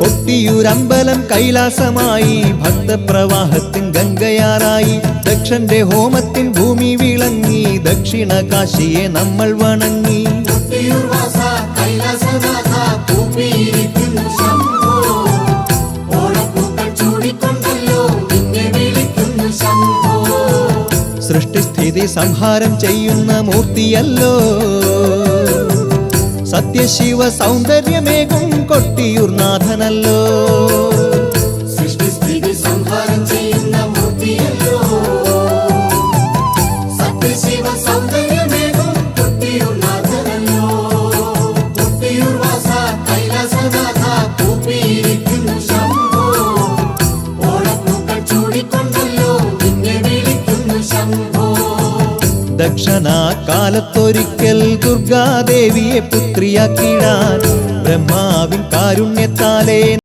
കൊട്ടിയൂരമ്പലം കൈലാസമായി, ഭക്തപ്രവാഹത്തിൻ ഗംഗയാറായി, ദക്ഷന്റെ ഹോമത്തിൻ ഭൂമി വിളങ്ങി, ദക്ഷിണ കാശിയെ നമ്മൾ വണങ്ങി. സൃഷ്ടിസ്ഥിതി സംഹാരം ചെയ്യുന്ന മൂർത്തിയല്ലോ, സത്യശിവ സൗന്ദര്യമേകും കൊട്ടിയൂർ നാഥനല്ലോ. സൃഷ്ടിസ്ഥിതി സംഹാരം ചെയ്യുന്ന മൂർത്തിയല്ലോ, സത്യശിവ സൗന്ദര്യമേകും കൊട്ടിയൂർ നാഥനല്ലോ. കൊട്ടിയൂർ വാസ കൈലാസനാഥ കൂപ്പിയിരിക്കുന്നു ശംഭോ, ഓണപ്പൂക്കൾ ചൂടിക്കൊണ്ടല്ലോ നിന്നെ വിളിക്കുന്നു ശംഭോ. ദക്ഷണാകാലത്തൊരിക്കൽ ദുർഗാദേവിയെ പുത്രിയാക്കിടാൻ ബ്രഹ്മാവിൻ കാരുണ്യത്താലേ